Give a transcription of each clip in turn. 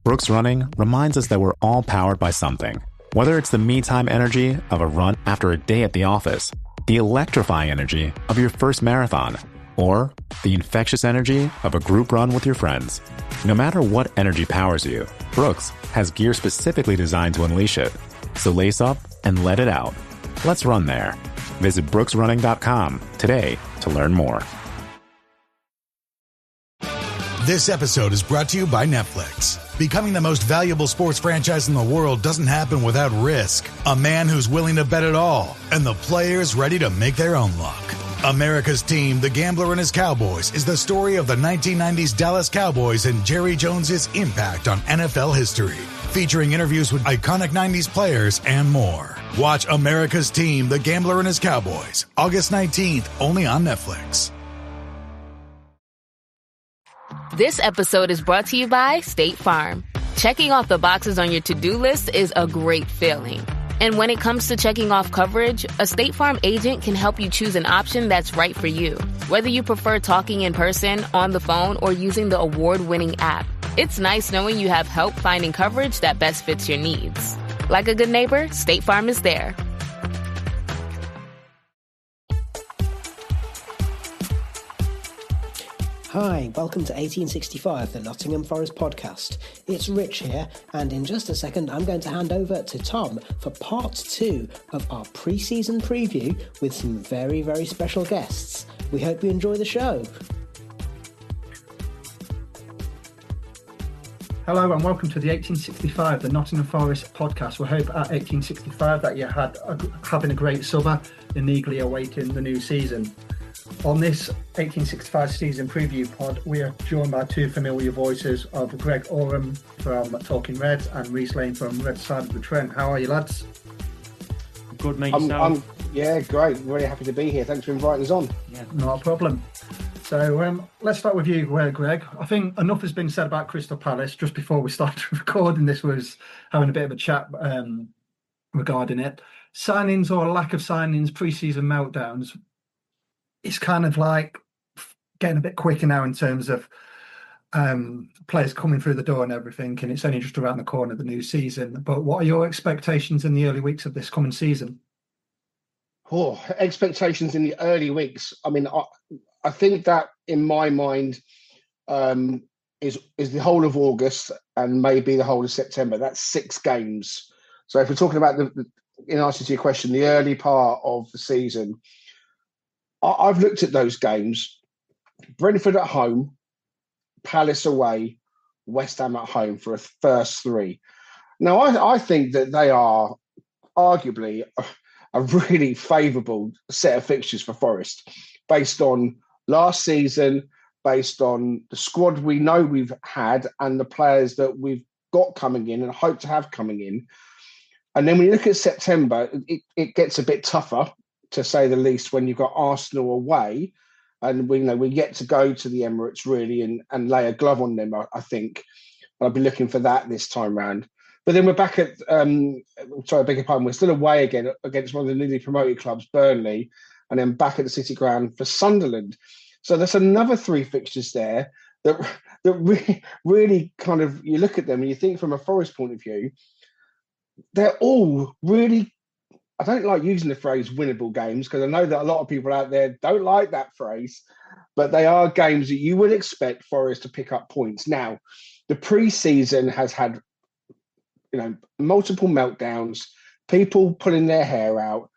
Brooks Running reminds us that we're all powered by something. Whether it's the me-time energy of a run after a day at the office, the electrifying energy of your first marathon, or the infectious energy of a group run with your friends. No matter what energy powers you, Brooks has gear specifically designed to unleash it. So lace up and let it out. Let's run there. Visit brooksrunning.com today to learn more. This episode is brought to you by Netflix. Becoming the most valuable sports franchise in the world doesn't happen without risk. A man who's willing to bet it all, and the players ready to make their own luck. America's Team, The Gambler and His Cowboys, is the story of the 1990s Dallas Cowboys and Jerry Jones's impact on NFL history. Featuring interviews with iconic 90s players and more. Watch America's Team, The Gambler and His Cowboys, August 19th, only on Netflix. This episode is brought to you by State Farm. Checking off the boxes on your to-do list is a great feeling. And when it comes to checking off coverage, a State Farm agent can help you choose an option that's right for you. Whether you prefer talking in person, on the phone, or using the award-winning app, it's nice knowing you have help finding coverage that best fits your needs. Like a good neighbor, State Farm is there. Hi, welcome to 1865, the Nottingham Forest podcast. It's Rich here, and in just a second I'm going to hand over to Tom for part 2 of our pre-season preview with some very, very special guests. We hope you enjoy the show. Hello and welcome to the 1865, the Nottingham Forest podcast. We hope at 1865 that you had having a great summer and eagerly awaiting the new season. On this 1865 season preview pod, we are joined by two familiar voices of Greg Oram from Talking Reds and Reiss Lane from Red Side of the Trent. How are you, lads? Good, mate. Yeah, great. Very happy to be here. Thanks for inviting us on. Yeah, not a problem. So let's start with you, Greg. I think enough has been said about Crystal Palace. Just before we started recording, this was having a bit of a chat regarding it. Signings or lack of signings, pre-season meltdowns. It's kind of like getting a bit quicker now in terms of players coming through the door and everything, and it's only just around the corner of the new season. But what are your expectations in the early weeks of this coming season? Oh, expectations in the early weeks. I mean, I think that in my mind is the whole of August and maybe the whole of September. That's 6 games. So if we're talking about in answer to your question, the early part of the season, I've looked at those games. Brentford at home, Palace away, West Ham at home for a first 3. Now, I think that they are arguably a really favourable set of fixtures for Forest based on last season, based on the squad we know we've had and the players that we've got coming in and hope to have coming in. And then when you look at September, it gets a bit tougher, to say the least, when you've got Arsenal away, and we get to go to the Emirates really and lay a glove on them. I think I'll be looking for that this time round. But then we're back at I beg your pardon. We're still away again against one of the newly promoted clubs, Burnley, and then back at the City Ground for Sunderland. So there's another 3 fixtures there that really kind of, you look at them and you think from a Forest point of view, they're all really. I don't like using the phrase winnable games because I know that a lot of people out there don't like that phrase, but they are games that you would expect Forest to pick up points. Now, the pre-season has had, multiple meltdowns, people pulling their hair out,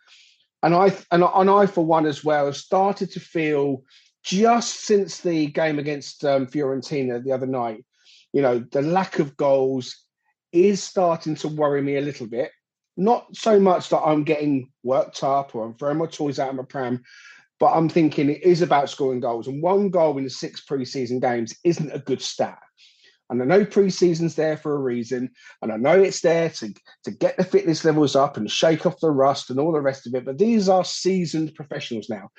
and I for one as well have started to feel just since the game against Fiorentina the other night, the lack of goals is starting to worry me a little bit. Not so much that I'm getting worked up or I'm throwing my toys out of my pram, but I'm thinking it is about scoring goals. And 1 goal in the 6 pre-season games isn't a good stat. And I know pre-season's there for a reason, and I know it's there to get the fitness levels up and shake off the rust and all the rest of it. But these are seasoned professionals now.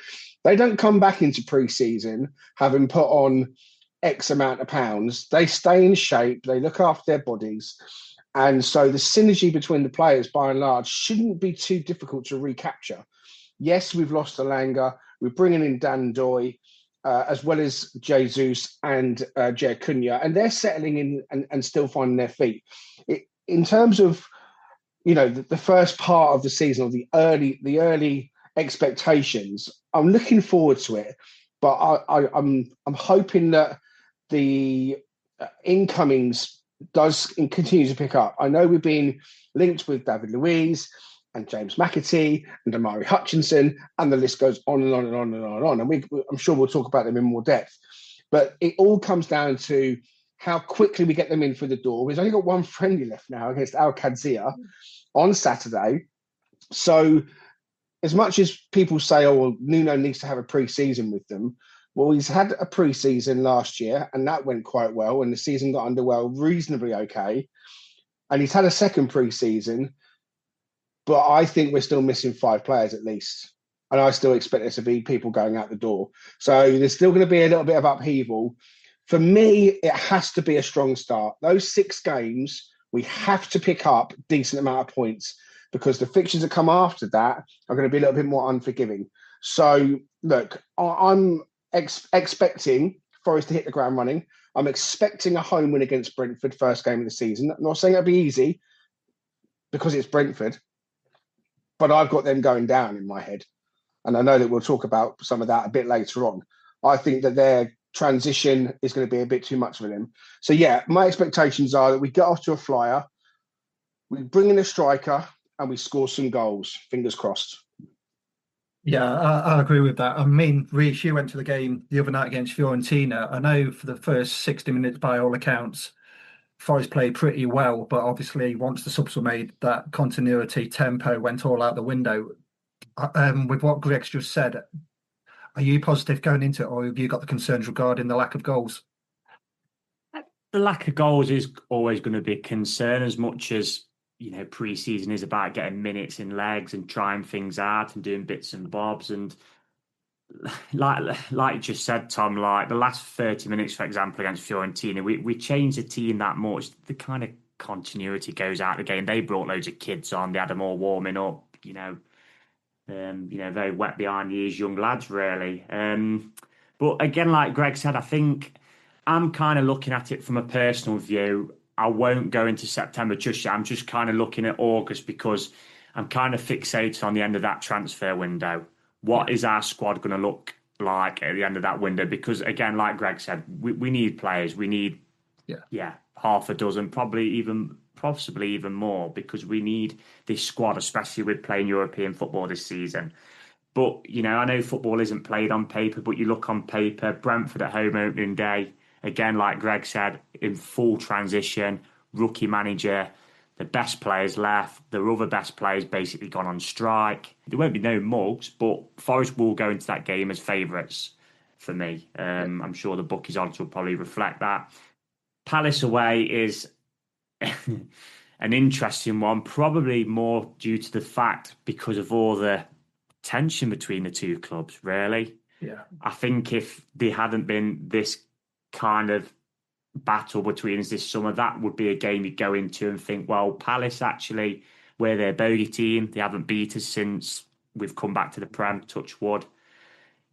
They don't come back into pre-season having put on X amount of pounds. They stay in shape. They look after their bodies. And so the synergy between the players, by and large, shouldn't be too difficult to recapture. Yes, we've lost Alanga. We're bringing in Dan Doy. as well as Jesus and Jay Cunha, and they're settling in and still finding their feet. In terms of, the first part of the season, or the early expectations, I'm looking forward to it, but I'm hoping that the incomings does and continues to pick up. I know we've been linked with David Luiz and James McAtee and Amari Hutchinson, and the list goes on and on and on and on and on. And I'm sure we'll talk about them in more depth. But it all comes down to how quickly we get them in through the door. We've only got one friendly left now against Al Qadsiya on Saturday. So as much as people say, oh, well, Nuno needs to have a pre-season with them, well, he's had a pre-season last year, and that went quite well, and the season got underway reasonably okay. And he's had a second pre-season, but I think we're still missing 5 players at least. And I still expect there to be people going out the door. So there's still going to be a little bit of upheaval. For me, it has to be a strong start. Those 6 games, we have to pick up a decent amount of points, because the fixtures that come after that are going to be a little bit more unforgiving. So, look, I'm expecting Forest to hit the ground running. I'm expecting a home win against Brentford, first game of the season. I'm not saying it'll be easy, because it's Brentford, but I've got them going down in my head. And I know that we'll talk about some of that a bit later on. I think that their transition is going to be a bit too much for them. So, yeah, my expectations are that we get off to a flyer, we bring in a striker, and we score some goals. Fingers crossed. Yeah, I agree with that. I mean, Reiss, you went to the game the other night against Fiorentina. I know for the first 60 minutes, by all accounts, Forest played pretty well, but obviously once the subs were made, that continuity, tempo went all out the window. With what Greg's just said, are you positive going into it, or have you got the concerns regarding the lack of goals? The lack of goals is always going to be a concern, as much as, pre-season is about getting minutes in legs and trying things out and doing bits and bobs. And like you just said, Tom, like the last 30 minutes, for example, against Fiorentina, we changed the team that much. The kind of continuity goes out of the game. They brought loads of kids on. They had them all warming up, very wet behind the ears, young lads, really. But again, like Greg said, I think I'm kind of looking at it from a personal view. I won't go into September just yet. I'm just kind of looking at August, because I'm kind of fixated on the end of that transfer window. What is our squad going to look like at the end of that window? Because again, like Greg said, we need players. We need, half a dozen, possibly even more, because we need this squad, especially with playing European football this season. But, I know football isn't played on paper, but you look on paper, Brentford at home opening day, again, like Greg said, in full transition, rookie manager, the best players left, the other best players basically gone on strike. There won't be no mugs, but Forest will go into that game as favourites for me. I'm sure the bookies odds will probably reflect that. Palace away is an interesting one, probably more due to the fact because of all the tension between the two clubs, really. Yeah. I think if there hadn't been this kind of battle between us this summer, that would be a game you'd go into and think, well, Palace actually, we're their bogey team. They haven't beat us since we've come back to the Prem, touch wood.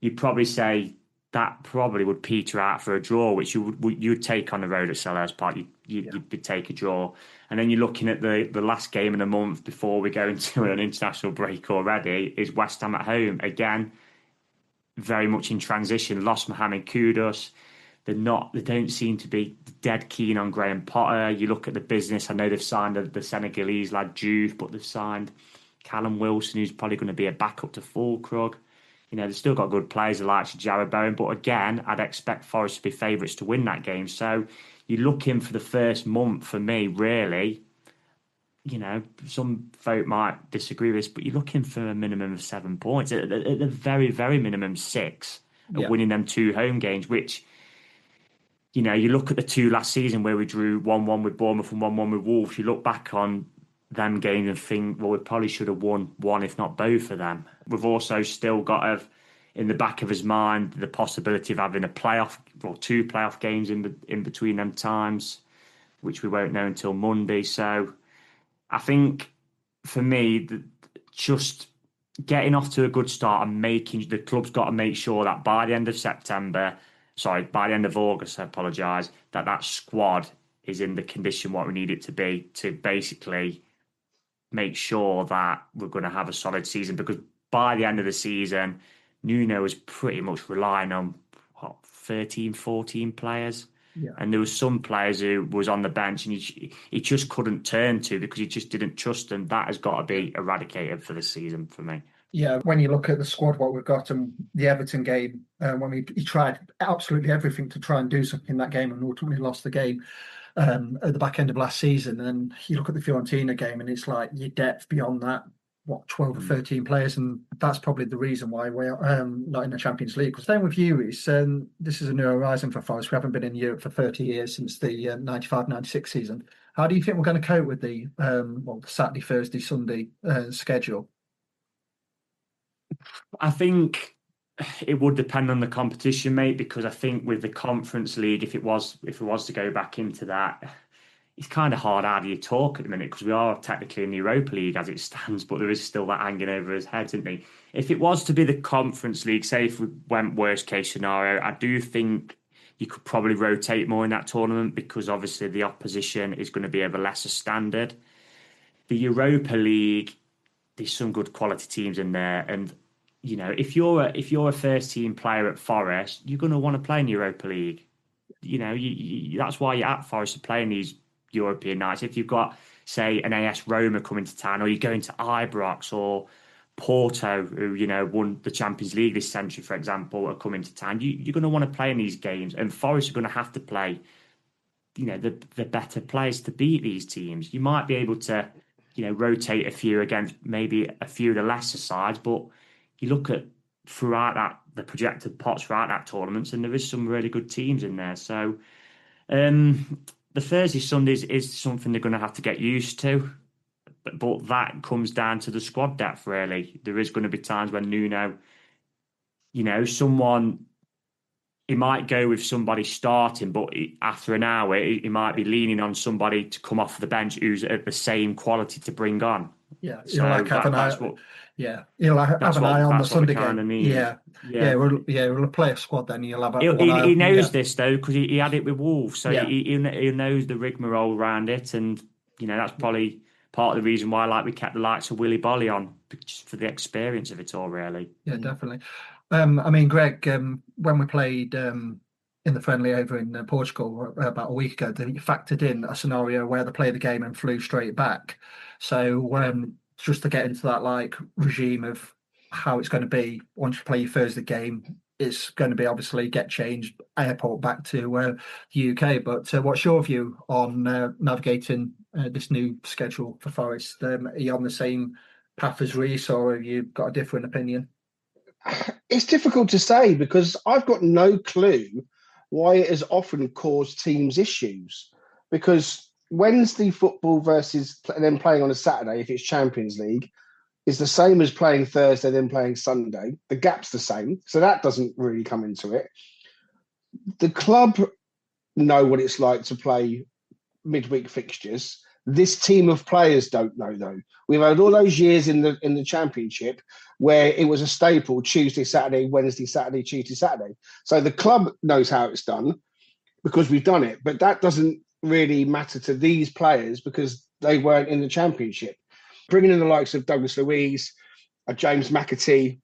You'd probably say that probably would peter out for a draw, which you'd take on the road at Selhurst Park. You'd take a draw. And then you're looking at the last game in a month before we go into an international break already, is West Ham at home. Again, very much in transition. Lost Mohamed Kudus. They don't seem to be dead keen on Graham Potter. You look at the business. I know they've signed the Senegalese lad Juve, but they've signed Callum Wilson, who's probably going to be a backup to Fulkrug. They've still got good players like Jared Bowen, but again, I'd expect Forest to be favourites to win that game. So you're looking for the first month for me, really. Some folk might disagree with this, but you're looking for a minimum of 7 points. At the very, very minimum, 6 of winning them 2 home games, which, you look at the 2 last season where we drew 1-1 with Bournemouth and 1-1 with Wolves. You look back on them games and think, well, we probably should have won one, if not both of them. We've also still got in the back of his mind the possibility of having a playoff or 2 playoff games in between them times, which we won't know until Monday. So I think for me, just getting off to a good start and the club's got to make sure that by the end of August, I apologise, that squad is in the condition what we need it to be to basically make sure that we're going to have a solid season, because by the end of the season, Nuno is pretty much relying on 13, 14 players. Yeah. And there was some players who was on the bench and he just couldn't turn to because he just didn't trust them. That has got to be eradicated for this season for me. Yeah, when you look at the squad, what we've got, and the Everton game, when he tried absolutely everything to try and do something in that game and ultimately lost the game at the back end of last season. And you look at the Fiorentina game and it's like your depth beyond that, 12 or 13 players, and that's probably the reason why we're not in the Champions League. Same with you, Reiss. This is a new horizon for Forest. We haven't been in Europe for 30 years since the 95-96 season. How do you think we're going to cope with the Saturday, Thursday, Sunday schedule? I think it would depend on the competition, mate, because I think with the Conference League, if it was to go back into that, it's kind of hard how do you talk at the minute, because we are technically in the Europa League as it stands, but there is still that hanging over his head, isn't he? If it was to be the Conference League, say if we went worst case scenario, I do think you could probably rotate more in that tournament, because obviously the opposition is going to be of a lesser standard. The Europa League, there's some good quality teams in there, and you know, if you're a first team player at Forest, you're going to want to play in the Europa League. You know, that's why you're at Forest to play in these European nights. If you've got, say, an AS Roma coming to town, or you're going to Ibrox or Porto, who, you know, won the Champions League this century, for example, are coming to town, you're going to want to play in these games, and Forest are going to have to play, you know, the better players to beat these teams. You might be able to, you know, rotate a few against maybe a few of the lesser sides, but you look at the projected pots throughout that tournament, and there is some really good teams in there. So the Thursday, Sundays is something they're going to have to get used to. But that comes down to the squad depth, really. There is going to be times when Nuno, you know, he might go with somebody starting, but after an hour, he might be leaning on somebody to come off the bench who's at the same quality to bring on. Yeah, he'll have an eye on the Sunday game. We'll play a squad then. He'll have he knows this though, because he had it with Wolves, so he knows the rigmarole around it, and you know that's probably part of the reason why we kept the likes of Willy Bolly on, just for the experience of it all, really. Yeah, definitely. I mean, Greg, when we played in the friendly over in Portugal about a week ago, they factored in a scenario where they played the game and flew straight back. So just to get into that regime of how it's going to be once you play your Thursday game, it's going to be obviously get changed, airport back to the UK. But what's your view on navigating this new schedule for Forest? Are you on the same path as Reiss, or have you got a different opinion? It's difficult to say, because I've got no clue why it has often caused teams issues. Because Wednesday football versus then playing on a Saturday, if it's Champions League, is the same as playing Thursday, then playing Sunday. The gap's the same. So that doesn't really come into it. The club know what it's like to play midweek fixtures. This team of players don't know, though. We've had all those years in the Championship where it was a staple: Tuesday, Saturday, Wednesday, Saturday, Tuesday, Saturday. So the club knows how it's done because we've done it. But that doesn't really matter to these players because they weren't in the Championship. Bringing in the likes of Douglas Luiz, James McAtee,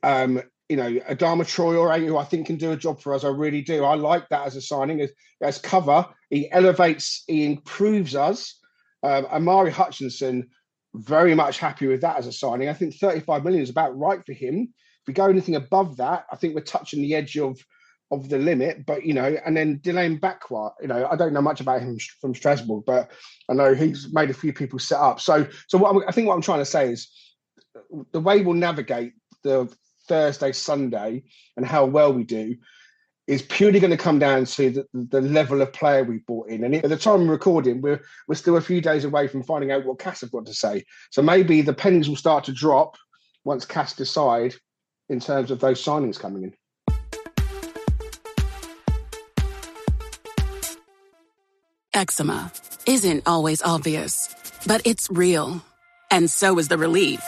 Adama Traore, who I think can do a job for us. I really do. I like that as a signing, as cover. He elevates, he improves us. Amari Hutchinson, very much happy with that as a signing. I think 35 million is about right for him. If we go anything above that, I think we're touching the edge of the limit. But, and then Dylan Bakwa, I don't know much about him from Strasbourg, but I know he's made a few people set up. So what I'm trying to say is the way we'll navigate the Thursday, Sunday and how well we do is purely going to come down to the level of player we've brought in. And at the time of recording, we're still a few days away from finding out what Cass have got to say. So maybe the pennies will start to drop once Cass decide in terms of those signings coming in. Eczema isn't always obvious, but it's real. And so is the relief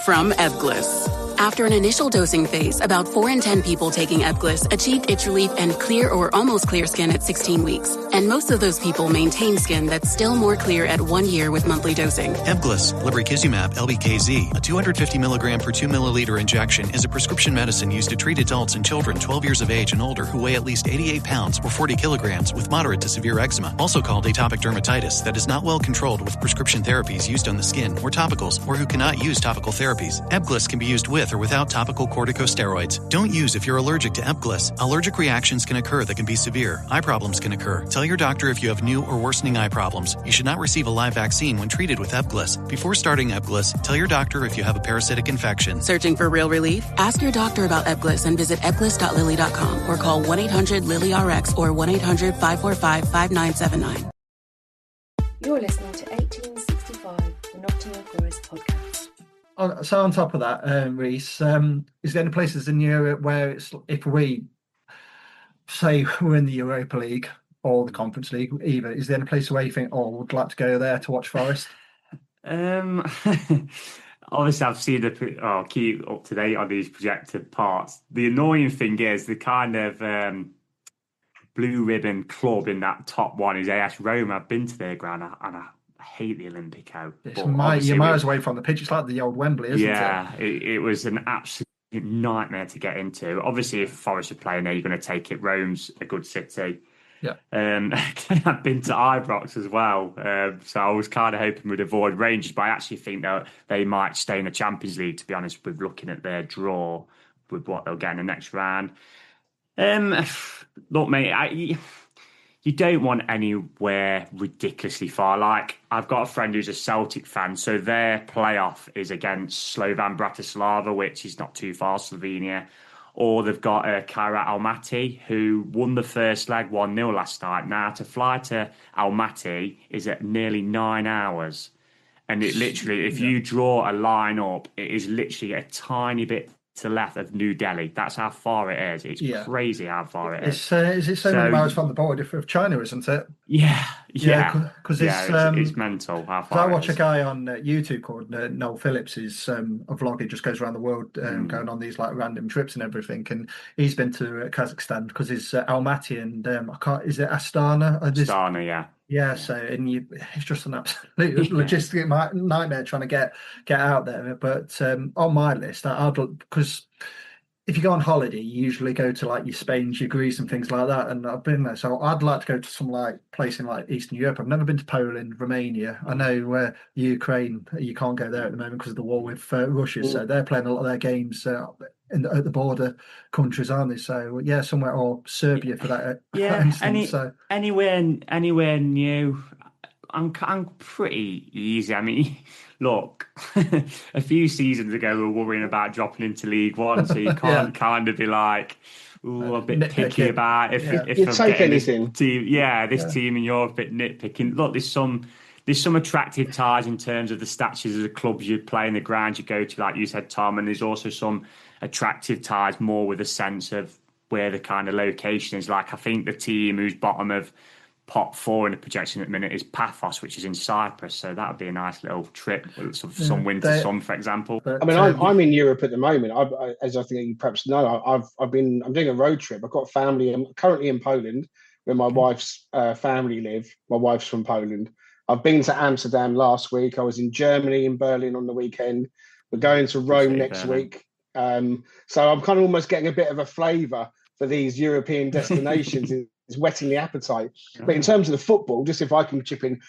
from Ebglyss. After an initial dosing phase, about 4 in 10 people taking Ebglyss achieved itch relief and clear or almost clear skin at 16 weeks. And most of those people maintain skin that's still more clear at 1 year with monthly dosing. Ebglyss, lebrikizumab LBKZ, a 250 milligram per 2 milliliter injection, is a prescription medicine used to treat adults and children 12 years of age and older who weigh at least 88 pounds or 40 kilograms with moderate to severe eczema, also called atopic dermatitis, that is not well controlled with prescription therapies used on the skin or topicals, or who cannot use topical therapies. Ebglyss can be used with or without topical corticosteroids. Don't use if you're allergic to Ebglyss. Allergic reactions can occur that can be severe. Eye problems can occur. Tell your doctor if you have new or worsening eye problems. You should not receive a live vaccine when treated with Ebglyss. Before starting Ebglyss, tell your doctor if you have a parasitic infection. Searching for real relief? Ask your doctor about Ebglyss and visit ebglyss.lilly.com or call 1-800-LILY-RX or 1-800-545-5979. You're listening to 1865, the Nottingham Forest podcast. So on top of that, Reiss, is there any places in Europe where it's, if we say we're in the Europa League or the Conference League, either, is there any place where you think, oh, would like to go there to watch Forest? Obviously, I've seen keep up to date on these projected parts. The annoying thing is the kind of blue ribbon club in that top one is AS Roma. I've been to their ground and I hate the Olympico. You're miles away from the pitch. It's like the old Wembley, isn't it? Yeah, it was an absolute nightmare to get into. Obviously, if Forest are playing there, you're going to take it. Rome's a good city. Yeah. I've been to Ibrox as well. So I was kind of hoping we'd avoid Rangers, but I actually think that they might stay in the Champions League, to be honest, with looking at their draw with what they'll get in the next round. Look, mate, you don't want anywhere ridiculously far. Like, I've got a friend who's a Celtic fan, so their playoff is against Slovan Bratislava, which is not too far, Slovenia. Or they've got Kairat Almaty, who won the first leg 1-0 last night. Now, to fly to Almaty is at nearly 9 hours. And it literally, if you draw a line up, it is literally a tiny bit to the left of New Delhi. That's how far it is. It's crazy how far it is. Is it so many miles from the border of China, isn't it? Yeah. Because it's mental how far. I watch a guy on YouTube called Noel Phillips. He's a vlogger. He just goes around the world going on these like random trips and everything. And he's been to Kazakhstan because it's Almaty and is it Astana? Astana, yeah. Yeah, so it's just an absolute logistic nightmare trying to get out there. But on my list, because if you go on holiday, you usually go to like your Spain, your Greece, and things like that. And I've been there, so I'd like to go to some like place in like Eastern Europe. I've never been to Poland, Romania. I know Ukraine, you can't go there at the moment because of the war with Russia. So they're playing a lot of their games at the border countries, aren't they? So yeah, somewhere, or Serbia for that. Anywhere new. I'm pretty easy. I mean, look, a few seasons ago we were worrying about dropping into League One, so you can't kind of be like, ooh, a bit picky about if you'd take anything. This team in Europe, a bit nitpicking. Look, there's some attractive ties in terms of the statues of the clubs you play in the ground you go to, like you said, Tom, and there's also some attractive ties more with a sense of where the kind of location is. Like, I think the team who's bottom of pot 4 in the projection at the minute is Paphos, which is in Cyprus, so that would be a nice little trip, some winter sun, for example. I mean, I'm in Europe at the moment. As I think you perhaps know, I'm doing a road trip. I've got family. I'm currently in Poland, where my wife's family live. My wife's from Poland. I've been to Amsterdam last week. I was in Germany, in Berlin on the weekend. We're going to Rome next week. So I'm kind of almost getting a bit of a flavour for these European destinations. It's whetting the appetite. But in terms of the football, just if I can chip in,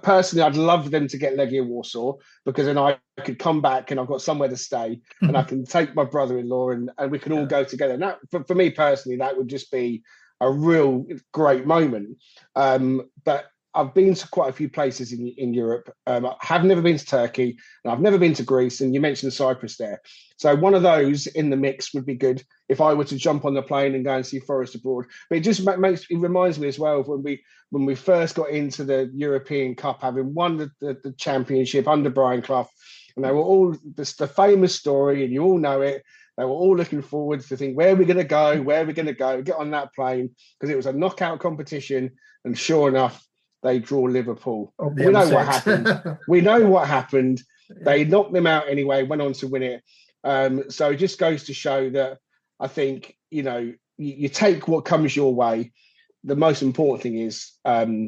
personally, I'd love them to get Legia Warsaw, because then I could come back and I've got somewhere to stay and I can take my brother-in-law and we can all go together. And that, for me personally, that would just be a real great moment. But I've been to quite a few places in Europe. I have never been to Turkey, and I've never been to Greece, and you mentioned Cyprus there. So one of those in the mix would be good if I were to jump on the plane and go and see Forest abroad. But it just reminds me as well of when we first got into the European Cup, having won the championship under Brian Clough, and they were all the famous story, and you all know it. They were all looking forward to think, where are we going to go? Where are we going to go? Get on that plane, because it was a knockout competition, and sure enough, they draw Liverpool. Oh, We know what happened. We know what happened. They knocked them out anyway, went on to win it. So it just goes to show that I think, you take what comes your way. The most important thing is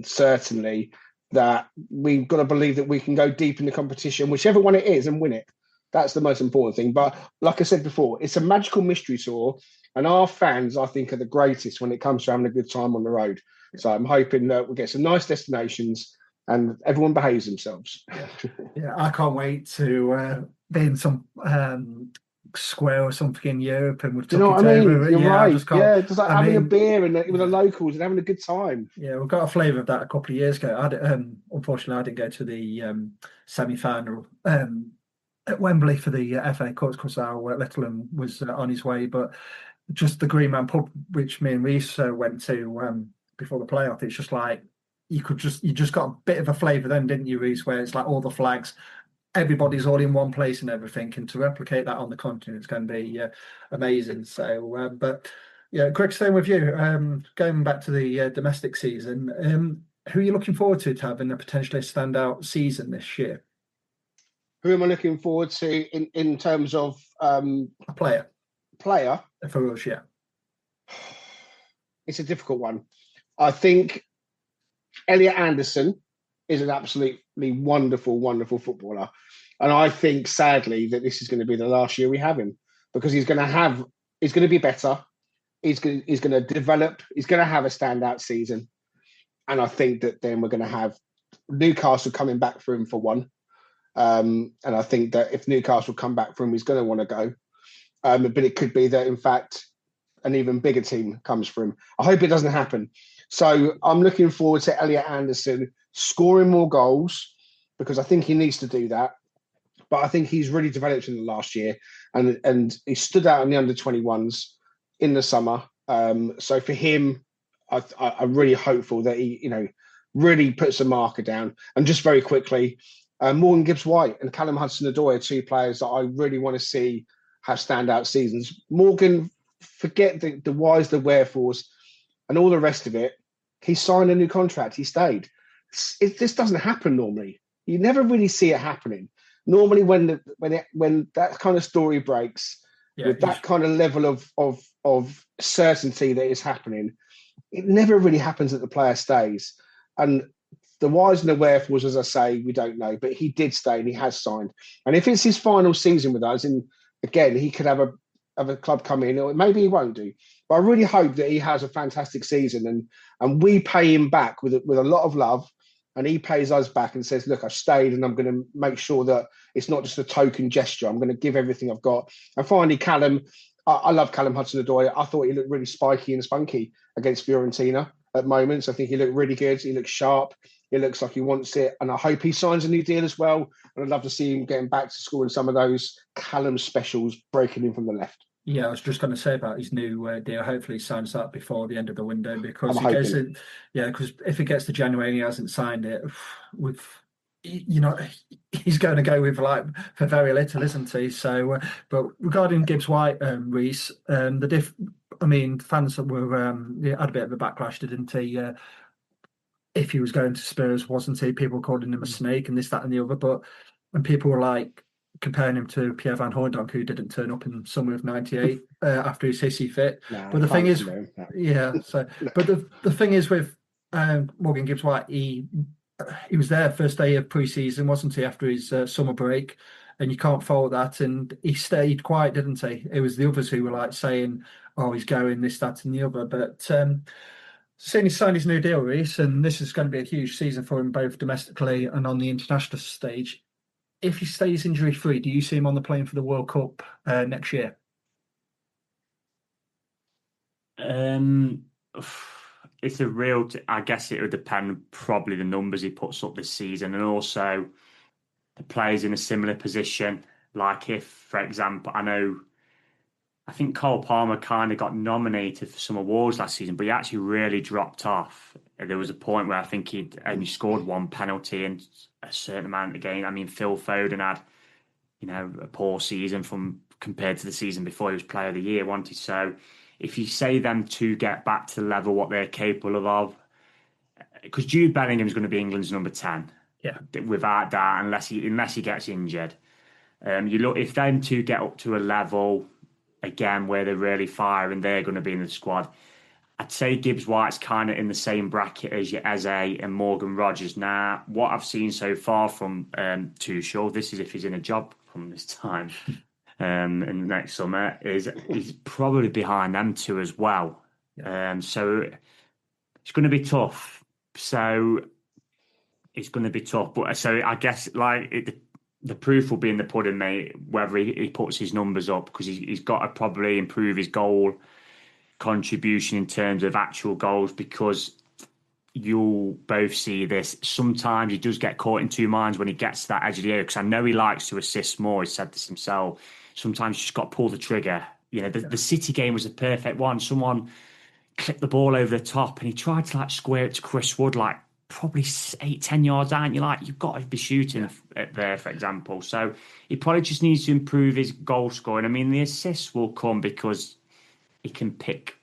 certainly that we've got to believe that we can go deep in the competition, whichever one it is, and win it. That's the most important thing. But like I said before, it's a magical mystery tour, and our fans, I think, are the greatest when it comes to having a good time on the road. So I'm hoping that we get some nice destinations and everyone behaves themselves. Yeah, I can't wait to be in some square or something in Europe, and we've Do you know what I mean? You're right. Just having a beer and with the locals and having a good time. Yeah, we got a flavour of that a couple of years ago. Unfortunately, I didn't go to the semi-final at Wembley for the FA Cup because our little one was on his way. But just the Green Man pub, which me and Reiss went to before the playoff, it's just like you just got a bit of a flavour then, didn't you, Reiss? Where it's like all the flags, everybody's all in one place and everything, and to replicate that on the continent, it's going to be amazing. So, but yeah, Greg, staying with you, going back to the domestic season, who are you looking forward to having a potentially standout season this year? Who am I looking forward to in terms of a player for us? Yeah, it's a difficult one. I think Elliot Anderson is an absolutely wonderful, wonderful footballer. And I think, sadly, that this is going to be the last year we have him because he's going to be better. He's going to develop. He's going to have a standout season. And I think that then we're going to have Newcastle coming back for him for one. And I think that if Newcastle come back for him, he's going to want to go. But it could be that, in fact, an even bigger team comes for him. I hope it doesn't happen. So I'm looking forward to Elliot Anderson scoring more goals because I think he needs to do that. But I think he's really developed in the last year and he stood out in the under-21s in the summer. So for him, I'm really hopeful that he, really puts a marker down. And just very quickly, Morgan Gibbs-White and Callum Hudson-Odoi are two players that I really want to see have standout seasons. Morgan, forget the whys, the wherefores, and all the rest of it. He signed a new contract. He stayed. This doesn't happen normally. You never really see it happening. Normally, when that kind of story breaks with that kind of level of certainty that is happening, it never really happens that the player stays. And the whys and the wherefores, as I say, we don't know. But he did stay and he has signed. And if it's his final season with us, and again, he could have a club come in, or maybe he won't do. But I really hope that he has a fantastic season and we pay him back with a lot of love. And he pays us back and says, look, I've stayed and I'm going to make sure that it's not just a token gesture. I'm going to give everything I've got. And finally, Callum, I love Callum Hudson-Odoi. I thought he looked really spiky and spunky against Fiorentina at moments. I think he looked really good. He looks sharp. He looks like he wants it. And I hope he signs a new deal as well. And I'd love to see him getting back to scoring some of those Callum specials, breaking in from the left. Yeah, I was just going to say about his new deal. Hopefully, he signs that before the end of the window because because if it gets to January and he hasn't signed it, he's going to go with for very little, isn't he? So, but regarding Gibbs-White, Reiss, fans that were had a bit of a backlash, didn't he? If he was going to Spurs, wasn't he? People calling him a snake and this, that, and the other. And people were comparing him to Pierre Van Hooijdonk, who didn't turn up in summer of '98 after his hissy fit. But the thing is, the thing is with Morgan Gibbs-White, he was there first day of pre-season, wasn't he, after his summer break? And you can't fault that. And he stayed quiet, didn't he? It was the others who were saying, "Oh, he's going this, that, and the other." But seeing he signed his new deal, Reiss, and this is going to be a huge season for him both domestically and on the international stage. If he stays injury-free, do you see him on the plane for the World Cup next year? It's a real... I guess it would depend probably the numbers he puts up this season and also the players in a similar position. Like if, for example, I think Cole Palmer kind of got nominated for some awards last season, but he actually really dropped off. There was a point where I think he'd only scored one penalty in a certain amount of games. Phil Foden had, a poor season compared to the season before. He was Player of the Year, wasn't he? So if you say them to get back to the level what they're capable of, because Jude Bellingham's going to be England's number 10. Yeah. Without that, unless he gets injured. You look, if them two get up to a level again where they're really firing, they're going to be in the squad. I'd say Gibbs White's kind of in the same bracket as your Eze and Morgan Rogers. Now, what I've seen so far from Tuchel, this is if he's in a job come this time and next summer, is he's probably behind them two as well. Yeah. So it's going to be tough. It's going to be tough. But so I guess the proof will be in the pudding, mate, whether he puts his numbers up, because he's got to probably improve his goal contribution in terms of actual goals, because you'll both see this. Sometimes he does get caught in two minds when he gets to that edge of the area, because I know he likes to assist more. He said this himself. Sometimes you just got to pull the trigger. You know, the City game was a perfect one. Someone clipped the ball over the top and he tried to square it to Chris Wood, probably 8-10 yards out, and you're like, you've got to be shooting there, for example. So he probably just needs to improve his goal scoring. I mean, the assists will come because he can pick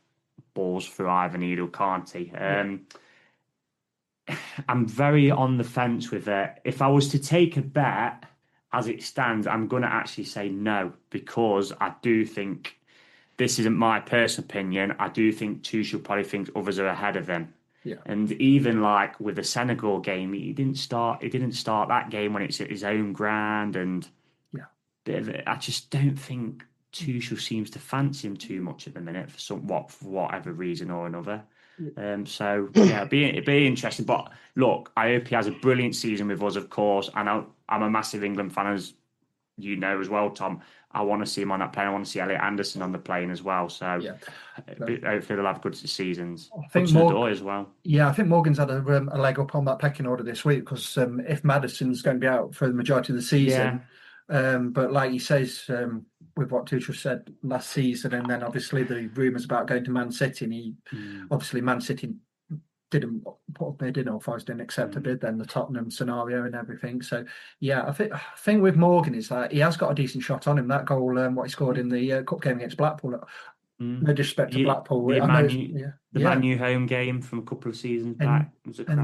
balls through either needle, can't he? I'm very on the fence with it. If I was to take a bet as it stands, I'm going to actually say no, because I do think, this isn't my personal opinion, I do think Tuchel probably thinks others are ahead of him. Yeah. And even with the Senegal game, he didn't start that game when it's at his own ground, and I just don't think Tuchel seems to fancy him too much at the minute for whatever reason or another. So it'd be interesting. But look, I hope he has a brilliant season with us, of course. And I'm a massive England fan, as you know as well, Tom. I want to see him on that plane. I want to see Elliot Anderson on the plane as well. So hopefully they'll have good seasons. I think as well. Yeah, I think Morgan's had a leg up on that pecking order this week, because if Maddison's going to be out for the majority of the season, but like he says, with what Tuchel said last season, and then obviously the rumours about going to Man City, and obviously Man City didn't put a bid in, or Forest didn't accept a bid, then the Tottenham scenario and everything. So I think with Morgan is that he has got a decent shot on him. That goal, what he scored in the cup game against Blackpool. No disrespect to Blackpool. The Man U home game from a couple of seasons back was a cracker.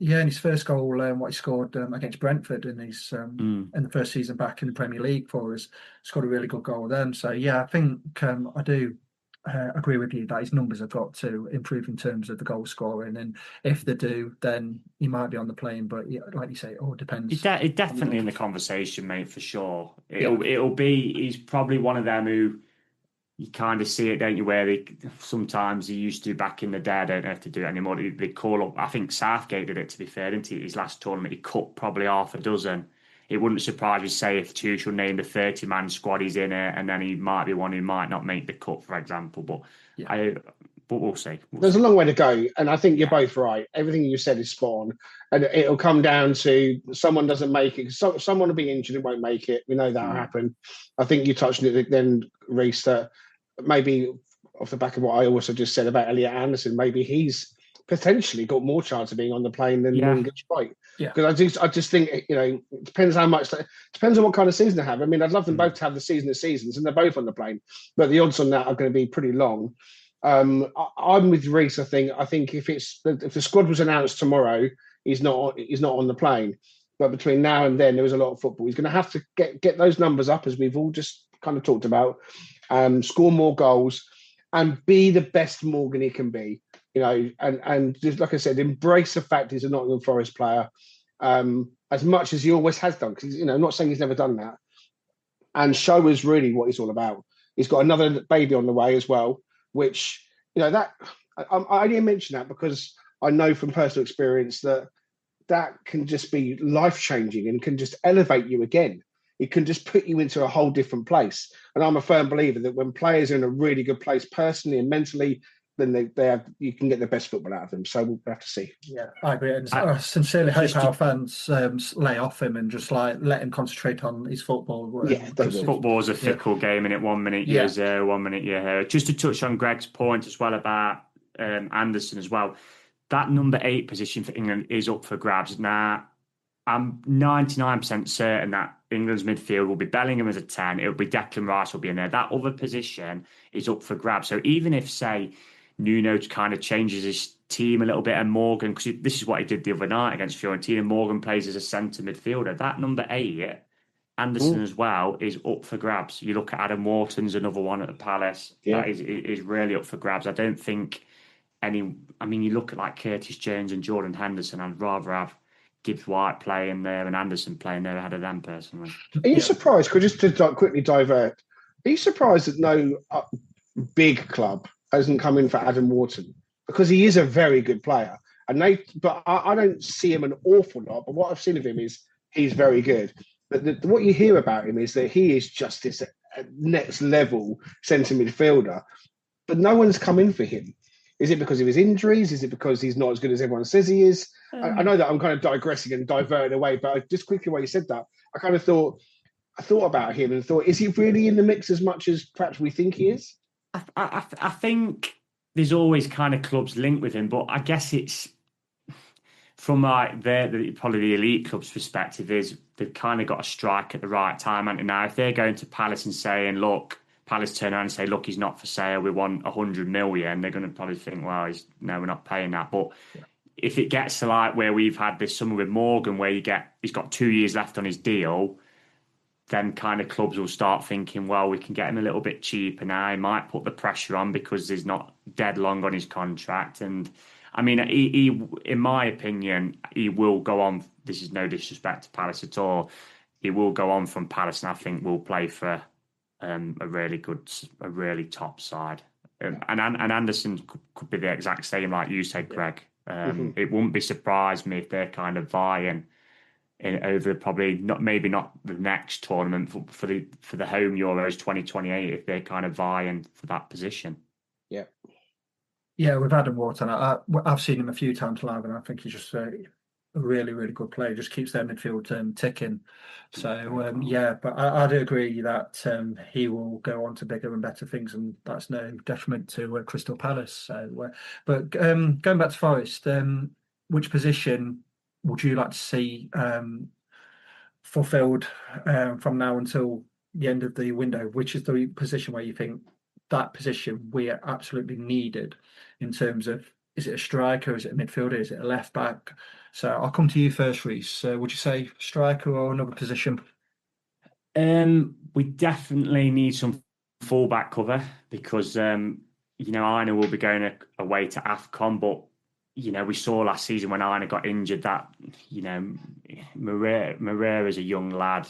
And his first goal, what he scored against Brentford in his in the first season back in the Premier League for us, scored a really good goal then. So I think I do agree with you that his numbers have got to improve in terms of the goal scoring, and if they do, then he might be on the plane. But like you say, it all depends. He's definitely in the conversation, mate, for sure. It'll be. He's probably one of them who you kind of see it, don't you? Where sometimes he used to back in the day. I don't have to do it anymore. They call up. I think Southgate did it. To be fair, didn't he? His last tournament, he cut probably half a dozen. It wouldn't surprise me, say, if Tuchel named a 30-man squad, he's in it, and then he might be one who might not make the cut, for example. But we'll see. There's a long way to go, and I think you're both right. Everything you said is spot on, and it'll come down to someone doesn't make it. Someone will be injured and won't make it. We know that'll happen. I think you touched on it then, Reiss, that maybe off the back of what I also just said about Elliot Anderson, maybe he's potentially got more chance of being on the plane than Morgan gets right. Because I just think, it depends how much. Depends on what kind of season they have. I mean, I'd love them both to have the season of seasons, and they're both on the plane, but the odds on that are going to be pretty long. I'm with Reiss. I think if the squad was announced tomorrow, he's not on the plane. But between now and then, there was a lot of football. He's going to have to get those numbers up, as we've all just kind of talked about. Score more goals and be the best Morgan he can be. And just like I said, embrace the fact he's a Nottingham Forest player, as much as he always has done. Because I'm not saying he's never done that, and show us really what he's all about. He's got another baby on the way as well, which that I only mention that because I know from personal experience that can just be life changing and can just elevate you again. It can just put you into a whole different place. And I'm a firm believer that when players are in a really good place personally and mentally, then you can get the best football out of them. So we'll have to see. Yeah, I agree. And I sincerely hope our fans lay off him and just let him concentrate on his football. Football is a fickle game, and 1 minute you're there, 1 minute you're here. Just to touch on Greg's point as well about Anderson as well, that number 8 position for England is up for grabs. Now, I'm 99% certain that England's midfield will be Bellingham as a 10. It'll be Declan Rice will be in there. That other position is up for grabs. So even if, say, Nuno kind of changes his team a little bit, and Morgan, because this is what he did the other night against Fiorentina. Morgan plays as a centre midfielder. That number 8, Anderson as well, is up for grabs. You look at Adam Wharton's another one at the Palace. That is really up for grabs. I don't think you look at like Curtis Jones and Jordan Henderson. I'd rather have Gibbs White playing there and Anderson playing there ahead of them personally. Are you surprised? Just to quickly divert, are you surprised that no big club hasn't come in for Adam Wharton? Because he is a very good player, but I don't see him an awful lot. But what I've seen of him is he's very good. But what you hear about him is that he is just this next level centre midfielder. But no one's come in for him. Is it because of his injuries? Is it because he's not as good as everyone says he is? I know that I'm kind of digressing and diverting away, but just quickly while you said that, I thought about him and thought, is he really in the mix as much as perhaps we think he is? I think there's always kind of clubs linked with him, but I guess it's from like probably the elite club's perspective is they've kind of got a strike at the right time. And now if they're going to Palace and saying, look, Palace turn around and say, look, he's not for sale, we want 100 million, they're going to probably think, well, no, we're not paying that. But if it gets to like where we've had this summer with Morgan, where he's got 2 years left on his deal, then kind of clubs will start thinking, well, we can get him a little bit cheaper now. He might put the pressure on because he's not dead long on his contract. And I mean, he in my opinion, he will go on. This is no disrespect to Palace at all. He will go on from Palace, and I think will play for a really top side. And Anderson could be the exact same, like you said, Greg. It wouldn't be surprised me if they're kind of vying over probably maybe not the next tournament for the home Euros 2028 if they're kind of vying for that position. Yeah, with Adam Wharton, I've seen him a few times live, and I think he's just a really, really good player. Just keeps their midfield ticking. So but I do agree that he will go on to bigger and better things, and that's no detriment to Crystal Palace. So, but going back to Forest, which position would you like to see fulfilled from now until the end of the window? Which is the position where you think that position we are absolutely needed in terms of, is it a striker, is it a midfielder, is it a left back? So I'll come to you first, Reiss. Would you say striker or another position? We definitely need some fullback cover because Aina will be going away to AFCON, but we saw last season when Aina got injured that Moreira is a young lad.